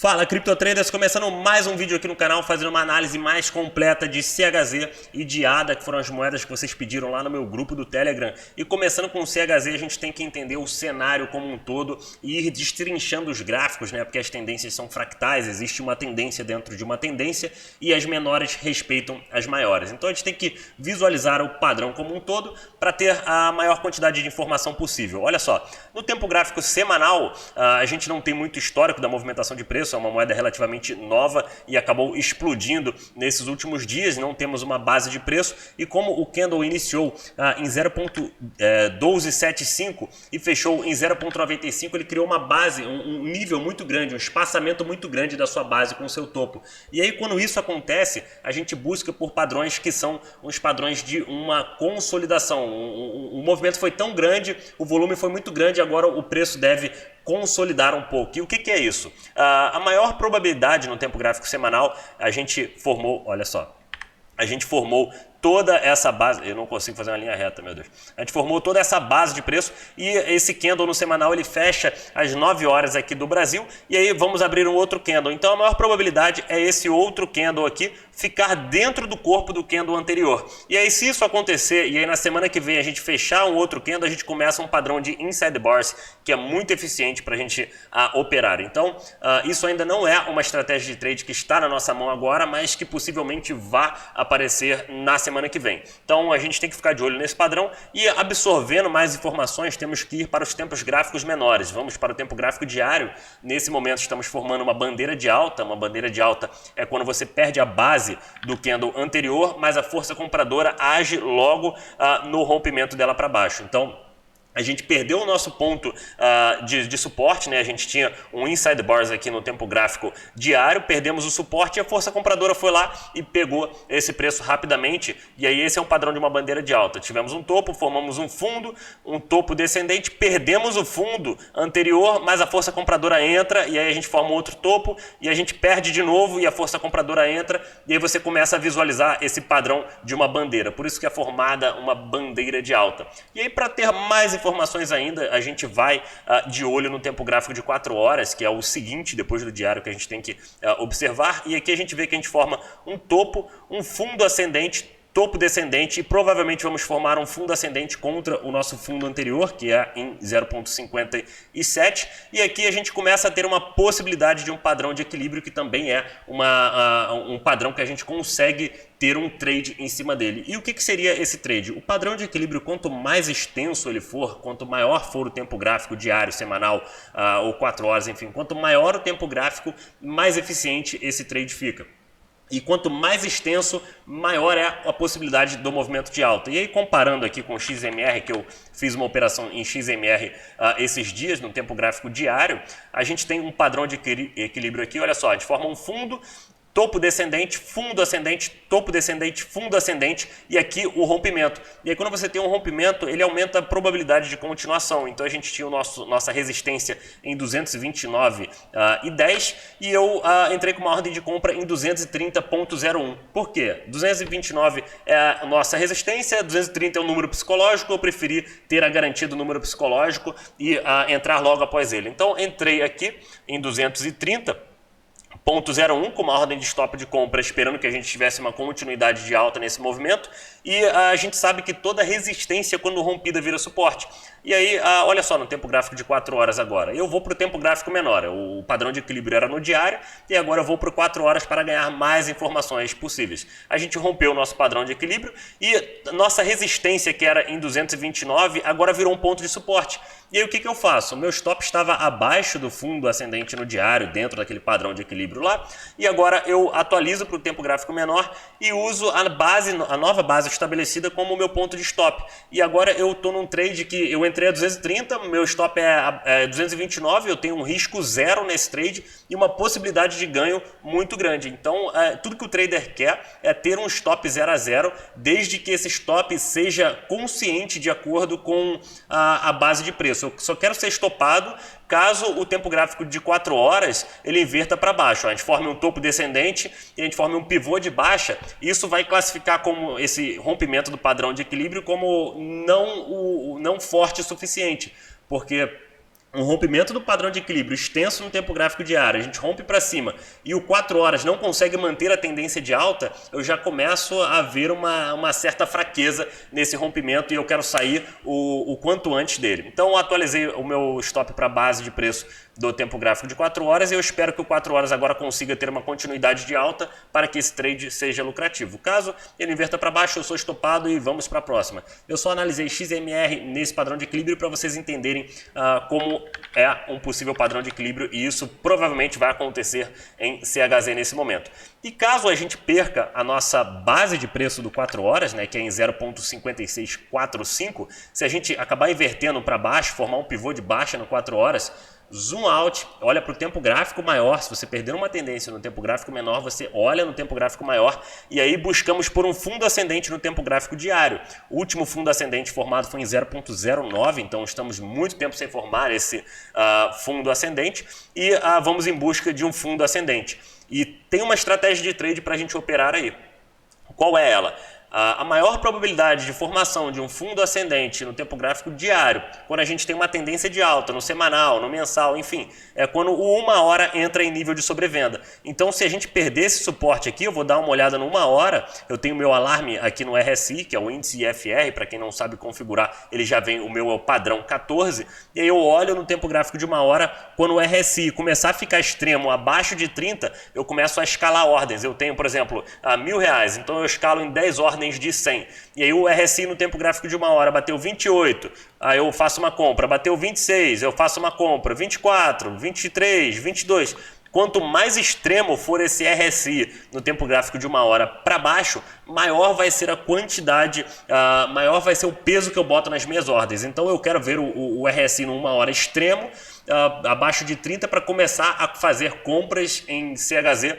Fala, Crypto Traders, começando mais um vídeo aqui no canal, fazendo uma análise mais completa de CHZ e de ADA, que foram as moedas que vocês pediram lá no meu grupo do Telegram. E começando com o CHZ, a gente tem que entender o cenário como um todo e ir destrinchando os gráficos, né? Porque as tendências são fractais, existe uma tendência dentro de uma tendência e as menores respeitam as maiores. Então a gente tem que visualizar o padrão como um todo para ter a maior quantidade de informação possível. Olha só, no tempo gráfico semanal, a gente não tem muito histórico da movimentação de preço, é uma moeda relativamente nova e acabou explodindo nesses últimos dias, não temos uma base de preço e como o candle iniciou em 0.1275 e fechou em 0.95, ele criou uma base, um nível muito grande, um espaçamento muito grande da sua base com o seu topo. E aí quando isso acontece, a gente busca por padrões que são os padrões de uma consolidação. O movimento foi tão grande, o volume foi muito grande, agora o preço deve consolidar um pouco. E o que é isso? A maior probabilidade no tempo gráfico semanal, a gente formou, olha só, a gente formou toda essa base, eu não consigo fazer uma linha reta, meu Deus. A gente formou toda essa base de preço e esse candle no semanal ele fecha às 9 horas aqui do Brasil e aí vamos abrir um outro candle. Então a maior probabilidade é esse outro candle aqui ficar dentro do corpo do candle anterior. E aí se isso acontecer e aí na semana que vem a gente fechar um outro candle, a gente começa um padrão de inside bars que é muito eficiente para a gente operar. Então isso ainda não é uma estratégia de trade que está na nossa mão agora, mas que possivelmente vá aparecer na semana que vem. Então a gente tem que ficar de olho nesse padrão e absorvendo mais informações temos que ir para os tempos gráficos menores. Vamos para o tempo gráfico diário. Nesse momento estamos formando uma bandeira de alta. Uma bandeira de alta é quando você perde a base do candle anterior, mas a força compradora age logo no rompimento dela para baixo. Então a gente perdeu o nosso ponto de suporte, né? A gente tinha um inside bars aqui no tempo gráfico diário, perdemos o suporte e a força compradora foi lá e pegou esse preço rapidamente. E aí esse é um padrão de uma bandeira de alta. Tivemos um topo, formamos um fundo, um topo descendente, perdemos o fundo anterior, mas a força compradora entra e aí a gente forma outro topo e a gente perde de novo e a força compradora entra e aí você começa a visualizar esse padrão de uma bandeira. Por isso que é formada uma bandeira de alta. E aí para ter mais informações ainda, a gente vai de olho no tempo gráfico de 4 horas, que é o seguinte, depois do diário, que a gente tem que observar. E aqui a gente vê que a gente forma um topo, um fundo ascendente, topo descendente e provavelmente vamos formar um fundo ascendente contra o nosso fundo anterior, que é em 0.57. E aqui a gente começa a ter uma possibilidade de um padrão de equilíbrio, que também é um padrão que a gente consegue ter um trade em cima dele. E o que seria esse trade? O padrão de equilíbrio, quanto mais extenso ele for, quanto maior for o tempo gráfico diário, semanal ou 4 horas, enfim, quanto maior o tempo gráfico, mais eficiente esse trade fica. E quanto mais extenso, maior é a possibilidade do movimento de alta. E aí, comparando aqui com o XMR, que eu fiz uma operação em XMR esses dias, no tempo gráfico diário, a gente tem um padrão de equilíbrio aqui. Olha só, a gente forma um fundo, topo descendente, fundo ascendente, topo descendente, fundo ascendente e aqui o rompimento. E aí quando você tem um rompimento, ele aumenta a probabilidade de continuação. Então a gente tinha nossa resistência em 229,10 e eu entrei com uma ordem de compra em 230,01. Por quê? 229 é a nossa resistência, 230 é o número psicológico, eu preferi ter a garantia do número psicológico e entrar logo após ele. Então entrei aqui em 230,01 com uma ordem de stop de compra, esperando que a gente tivesse uma continuidade de alta nesse movimento. E a gente sabe que toda resistência, quando rompida, vira suporte. E aí, olha só, no tempo gráfico de 4 horas agora. Eu vou para o tempo gráfico menor. O padrão de equilíbrio era no diário e agora eu vou para 4 horas para ganhar mais informações possíveis. A gente rompeu o nosso padrão de equilíbrio e nossa resistência, que era em 229, agora virou um ponto de suporte. E aí o que eu faço? O meu stop estava abaixo do fundo ascendente no diário, dentro daquele padrão de equilíbrio lá. E agora eu atualizo para o tempo gráfico menor e uso a nova base estabelecida como o meu ponto de stop. E agora eu estou num trade que eu entrei a 230, meu stop é 229, eu tenho um risco zero nesse trade e uma possibilidade de ganho muito grande. Então, tudo que o trader quer é ter um stop 0 a 0, desde que esse stop seja consciente de acordo com a base de preço. Eu só quero ser estopado caso o tempo gráfico de 4 horas ele inverta para baixo. A gente forma um topo descendente e a gente forma um pivô de baixa. Isso vai classificar como esse rompimento do padrão de equilíbrio como não forte o suficiente, porque um rompimento do padrão de equilíbrio extenso no tempo gráfico diário, a gente rompe para cima e o 4 horas não consegue manter a tendência de alta, eu já começo a ver uma certa fraqueza nesse rompimento e eu quero sair o quanto antes dele. Então eu atualizei o meu stop para base de preço do tempo gráfico de 4 horas e eu espero que o 4 horas agora consiga ter uma continuidade de alta para que esse trade seja lucrativo. Caso ele inverta para baixo, eu sou estopado e vamos para a próxima. Eu só analisei XMR nesse padrão de equilíbrio para vocês entenderem como é um possível padrão de equilíbrio e isso provavelmente vai acontecer em CHZ nesse momento. E caso a gente perca a nossa base de preço do 4 horas, né, que é em 0,5645, se a gente acabar invertendo para baixo, formar um pivô de baixa no 4 horas, zoom out, olha para o tempo gráfico maior. Se você perder uma tendência no tempo gráfico menor, você olha no tempo gráfico maior e aí buscamos por um fundo ascendente no tempo gráfico diário. O último fundo ascendente formado foi em 0,09, então estamos muito tempo sem formar esse fundo ascendente e vamos em busca de um fundo ascendente. E tem uma estratégia de trade para a gente operar aí. Qual é ela? A maior probabilidade de formação de um fundo ascendente no tempo gráfico diário, quando a gente tem uma tendência de alta no semanal, no mensal, enfim, é quando o 1 hora entra em nível de sobrevenda. Então, se a gente perder esse suporte aqui, eu vou dar uma olhada no 1 hora, eu tenho meu alarme aqui no RSI, que é o índice IFR, para quem não sabe configurar, ele já vem o meu padrão 14, e aí eu olho no tempo gráfico de 1 hora, quando o RSI começar a ficar extremo abaixo de 30, eu começo a escalar ordens. Eu tenho, por exemplo, R$1.000, então eu escalo em 10 ordens de 100. E aí o RSI no tempo gráfico de 1 hora bateu 28, aí eu faço uma compra, bateu 26, eu faço uma compra, 24, 23, 22. Quanto mais extremo for esse RSI no tempo gráfico de 1 hora para baixo, maior vai ser a quantidade, maior vai ser o peso que eu boto nas minhas ordens. Então eu quero ver o RSI no 1 hora extremo, abaixo de 30, para começar a fazer compras em CHZ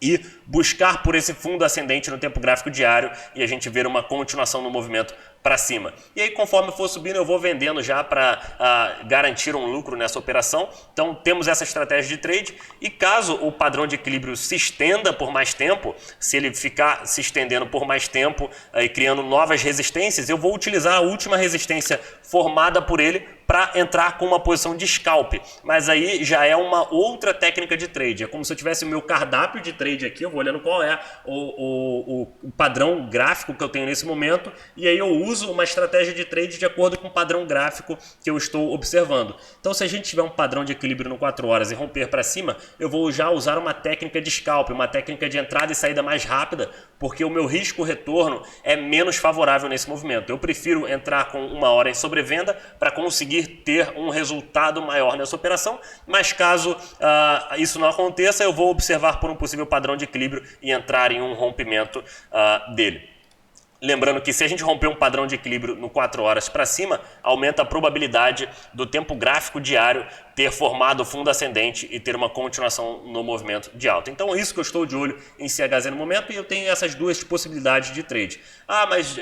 e buscar por esse fundo ascendente no tempo gráfico diário e a gente ver uma continuação no movimento para cima. E aí, conforme for subindo, eu vou vendendo já para garantir um lucro nessa operação. Então, temos essa estratégia de trade e caso o padrão de equilíbrio se estenda por mais tempo, se ele ficar se estendendo por mais tempo e criando novas resistências, eu vou utilizar a última resistência formada por ele para entrar com uma posição de scalp, mas aí já é uma outra técnica de trade. É como se eu tivesse o meu cardápio de trade aqui, eu vou olhando qual é o padrão gráfico que eu tenho nesse momento, e aí eu uso uma estratégia de trade de acordo com o padrão gráfico que eu estou observando. Então, se a gente tiver um padrão de equilíbrio no 4 horas e romper para cima, eu vou já usar uma técnica de scalp, uma técnica de entrada e saída mais rápida, porque o meu risco-retorno é menos favorável nesse movimento. Eu prefiro entrar com 1 hora em sobrevenda para conseguir ter um resultado maior nessa operação, mas caso isso não aconteça, eu vou observar por um possível padrão de equilíbrio e entrar em um rompimento dele. Lembrando que se a gente romper um padrão de equilíbrio no 4 horas para cima, aumenta a probabilidade do tempo gráfico diário ter formado fundo ascendente e ter uma continuação no movimento de alta. Então é isso que eu estou de olho em CHZ no momento e eu tenho essas duas possibilidades de trade. Mas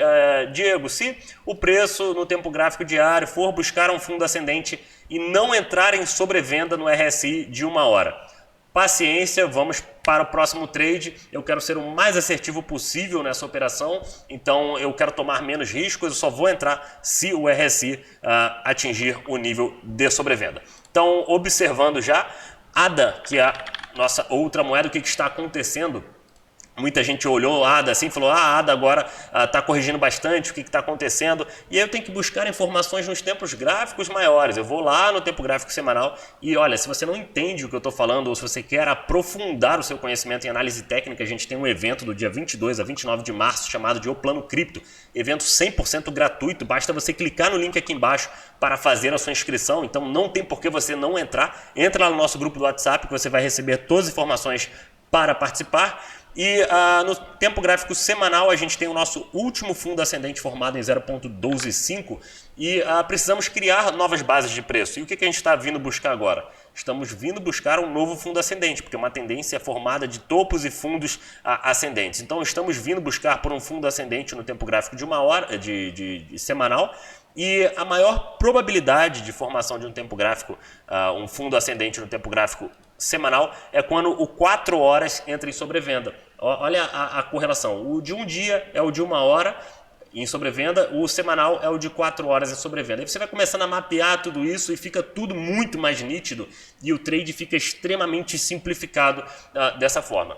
Diego, se o preço no tempo gráfico diário for buscar um fundo ascendente e não entrar em sobrevenda no RSI de 1 hora, paciência, vamos para o próximo trade. Eu quero ser o mais assertivo possível nessa operação, então eu quero tomar menos riscos, eu só vou entrar se o RSI atingir o nível de sobrevenda. Então, observando já, ADA, que é a nossa outra moeda, o que está acontecendo? Muita gente olhou a ADA assim e falou, a ADA agora está corrigindo bastante, o que está acontecendo? E aí eu tenho que buscar informações nos tempos gráficos maiores. Eu vou lá no tempo gráfico semanal e olha, se você não entende o que eu estou falando ou se você quer aprofundar o seu conhecimento em análise técnica, a gente tem um evento do dia 22 a 29 de março chamado de O Plano Cripto. Evento 100% gratuito, basta você clicar no link aqui embaixo para fazer a sua inscrição. Então não tem por que você não entrar. Entra lá no nosso grupo do WhatsApp que você vai receber todas as informações para participar. E no tempo gráfico semanal a gente tem o nosso último fundo ascendente formado em 0,125 e precisamos criar novas bases de preço. E o que a gente está vindo buscar agora? Estamos vindo buscar um novo fundo ascendente, porque uma tendência é formada de topos e fundos ascendentes. Então estamos vindo buscar por um fundo ascendente no tempo gráfico de 1 hora, de semanal. E a maior probabilidade de formação de um tempo gráfico, um fundo ascendente no tempo gráfico semanal, é quando o 4 horas entra em sobrevenda. Olha a correlação. O de um dia é o de 1 hora em sobrevenda, o semanal é o de 4 horas em sobrevenda. Aí você vai começando a mapear tudo isso e fica tudo muito mais nítido e o trade fica extremamente simplificado dessa forma.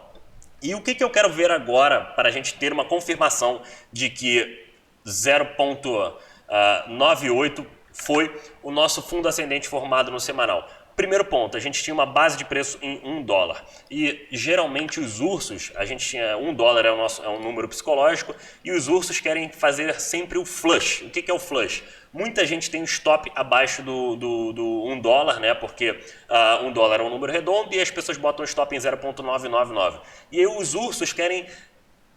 E o que eu quero ver agora para a gente ter uma confirmação de que 0,98 foi o nosso fundo ascendente formado no semanal? Primeiro ponto, a gente tinha uma base de preço em $1. E geralmente os ursos, a gente tinha $1 é um número psicológico, e os ursos querem fazer sempre o flush. O que é o flush? Muita gente tem um stop abaixo do $1, né? Porque $1 é um número redondo e as pessoas botam stop em 0,999. E aí os ursos querem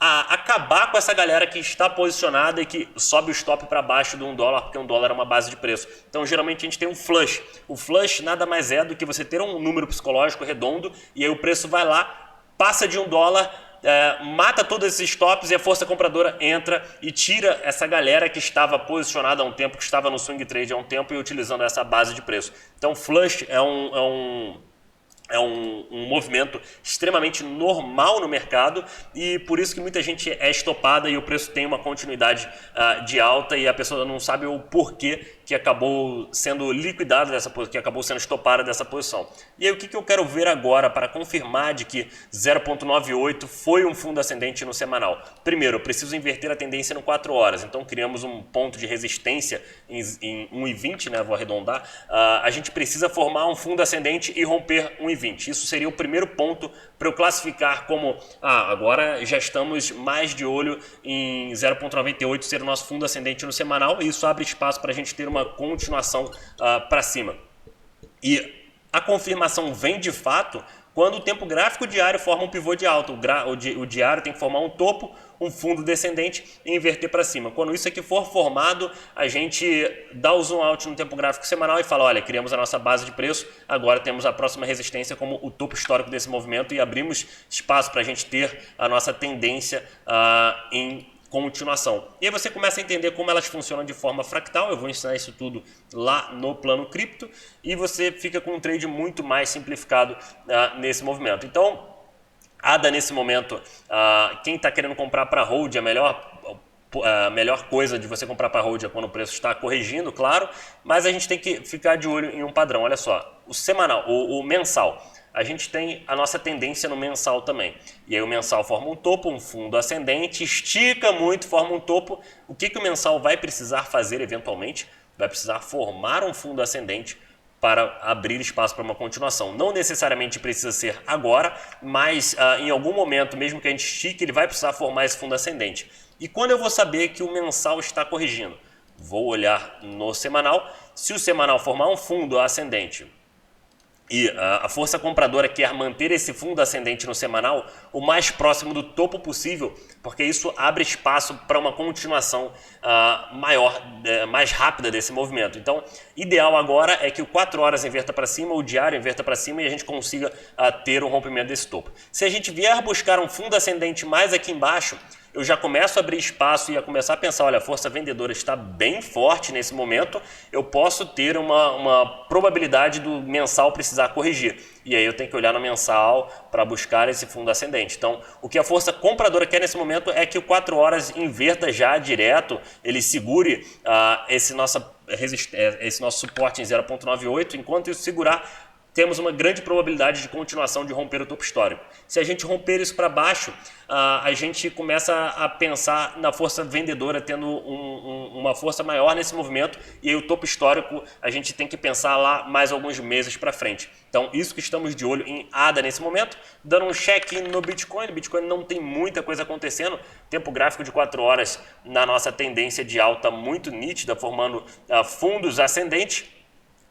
acabar com essa galera que está posicionada e que sobe o stop para baixo do $1, porque $1 é uma base de preço. Então, geralmente, a gente tem um flush. O flush nada mais é do que você ter um número psicológico redondo e aí o preço vai lá, passa de $1, mata todos esses stops e a força compradora entra e tira essa galera que estava posicionada há um tempo, que estava no swing trade há um tempo e utilizando essa base de preço. Então, flush é um movimento extremamente normal no mercado e por isso que muita gente é estopada e o preço tem uma continuidade de alta e a pessoa não sabe o porquê que acabou sendo liquidada dessa posição, que acabou sendo estopada dessa posição. E aí o que eu quero ver agora para confirmar de que 0,98 foi um fundo ascendente no semanal? Primeiro, eu preciso inverter a tendência no 4 horas, então criamos um ponto de resistência em 1,20, né? Vou arredondar. A gente precisa formar um fundo ascendente e romper 1,20. Isso seria o primeiro ponto para eu classificar como agora já estamos mais de olho em 0,98 ser o nosso fundo ascendente no semanal e isso abre espaço para a gente ter uma continuação para cima. E a confirmação vem de fato quando o tempo gráfico diário forma um pivô de alta. O diário tem que formar um topo, um fundo descendente e inverter para cima. Quando isso aqui for formado, a gente dá o zoom out no tempo gráfico semanal e fala, olha, criamos a nossa base de preço, agora temos a próxima resistência como o topo histórico desse movimento e abrimos espaço para a gente ter a nossa tendência em continuação. E aí você começa a entender como elas funcionam de forma fractal, eu vou ensinar isso tudo lá no plano cripto e você fica com um trade muito mais simplificado nesse movimento. Então, ADA nesse momento, quem está querendo comprar para hold, a melhor coisa de você comprar para hold é quando o preço está corrigindo, claro, mas a gente tem que ficar de olho em um padrão. Olha só, o semanal, o mensal, a gente tem a nossa tendência no mensal também. E aí o mensal forma um topo, um fundo ascendente, estica muito, forma um topo. O que o mensal vai precisar fazer eventualmente? Vai precisar formar um fundo ascendente para abrir espaço para uma continuação. Não necessariamente precisa ser agora, mas em algum momento, mesmo que a gente estique, ele vai precisar formar esse fundo ascendente. E quando eu vou saber que o mensal está corrigindo? Vou olhar no semanal. Se o semanal formar um fundo ascendente e a força compradora quer manter esse fundo ascendente no semanal o mais próximo do topo possível, porque isso abre espaço para uma continuação maior, mais rápida desse movimento. Então, ideal agora é que o 4 horas inverta para cima, o diário inverta para cima e a gente consiga ter um rompimento desse topo. Se a gente vier buscar um fundo ascendente mais aqui embaixo, eu já começo a abrir espaço e a começar a pensar, olha, a força vendedora está bem forte nesse momento, eu posso ter uma probabilidade do mensal precisar corrigir. E aí eu tenho que olhar no mensal para buscar esse fundo ascendente. Então, o que a força compradora quer nesse momento é que o 4 horas inverta já direto, ele segure esse nosso suporte em 0,98, enquanto isso segurar, temos uma grande probabilidade de continuação de romper o topo histórico. Se a gente romper isso para baixo, a gente começa a pensar na força vendedora tendo uma força maior nesse movimento e aí o topo histórico a gente tem que pensar lá mais alguns meses para frente. Então, isso que estamos de olho em ADA nesse momento, dando um check no Bitcoin. Bitcoin não tem muita coisa acontecendo, tempo gráfico de 4 horas na nossa tendência de alta muito nítida, formando fundos ascendentes.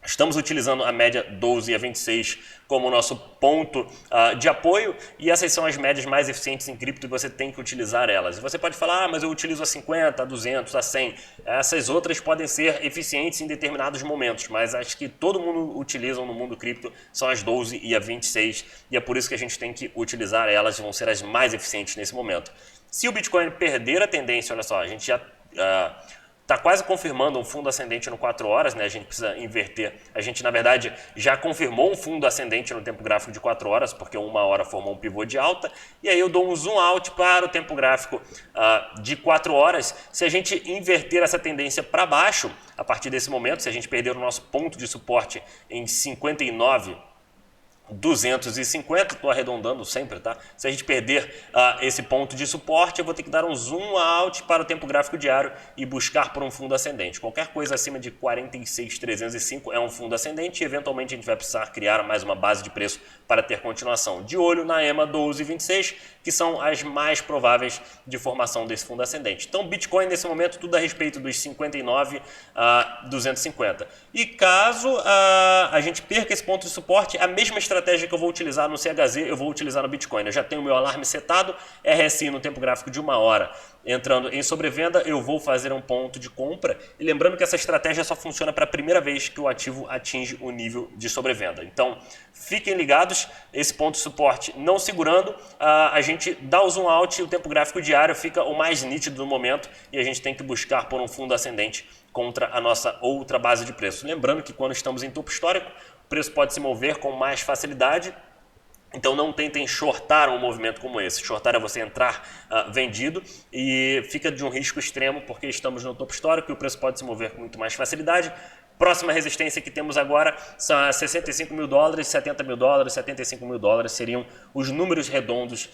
Estamos utilizando a média 12 e a 26 como nosso ponto de apoio e essas são as médias mais eficientes em cripto e você tem que utilizar elas. E você pode falar, mas eu utilizo a 50, a 200, a 100. Essas outras podem ser eficientes em determinados momentos, mas as que todo mundo utiliza no mundo cripto são as 12 e a 26 e é por isso que a gente tem que utilizar elas, vão ser as mais eficientes nesse momento. Se o Bitcoin perder a tendência, olha só, a gente já está quase confirmando um fundo ascendente no 4 horas, né? A gente precisa inverter. A gente, na verdade, já confirmou um fundo ascendente no tempo gráfico de 4 horas, porque 1 hora formou um pivô de alta. E aí eu dou um zoom out para o tempo gráfico de 4 horas. Se a gente inverter essa tendência para baixo, a partir desse momento, se a gente perder o nosso ponto de suporte em 59,250, estou arredondando sempre, tá? Se a gente perder esse ponto de suporte, eu vou ter que dar um zoom out para o tempo gráfico diário e buscar por um fundo ascendente. Qualquer coisa acima de 46.305 é um fundo ascendente e eventualmente a gente vai precisar criar mais uma base de preço para ter continuação. De olho na EMA 1226, que são as mais prováveis de formação desse fundo ascendente. Então, Bitcoin nesse momento tudo a respeito dos 59.250. E caso a gente perca esse ponto de suporte, a mesma estratégia que eu vou utilizar no CHZ, eu vou utilizar no Bitcoin. Eu já tenho o meu alarme setado, RSI no tempo gráfico de 1 hora. Entrando em sobrevenda, eu vou fazer um ponto de compra. E lembrando que essa estratégia só funciona para a primeira vez que o ativo atinge o nível de sobrevenda. Então, fiquem ligados, esse ponto de suporte não segurando, a gente dá o zoom out e o tempo gráfico diário fica o mais nítido no momento e a gente tem que buscar por um fundo ascendente contra a nossa outra base de preço. Lembrando que quando estamos em topo histórico, o preço pode se mover com mais facilidade. Então não tentem shortar um movimento como esse. Shortar é você entrar vendido e fica de um risco extremo porque estamos no topo histórico e o preço pode se mover com muito mais facilidade. Próxima resistência que temos agora são 65 mil dólares, 70 mil dólares, 75 mil dólares seriam os números redondos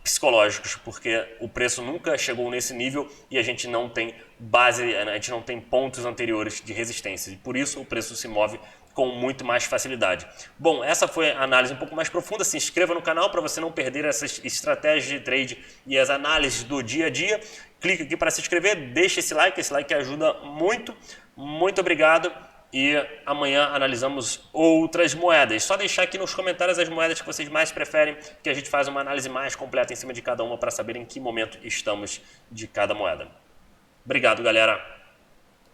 psicológicos, porque o preço nunca chegou nesse nível e a gente não tem base, a gente não tem pontos anteriores de resistência e por isso o preço se move com muito mais facilidade. Bom, essa foi a análise um pouco mais profunda. Se inscreva no canal para você não perder essas estratégias de trade e as análises do dia a dia. Clique aqui para se inscrever, deixe esse like ajuda muito. Muito obrigado e amanhã analisamos outras moedas. Só deixar aqui nos comentários as moedas que vocês mais preferem, que a gente faz uma análise mais completa em cima de cada uma para saber em que momento estamos de cada moeda. Obrigado, galera.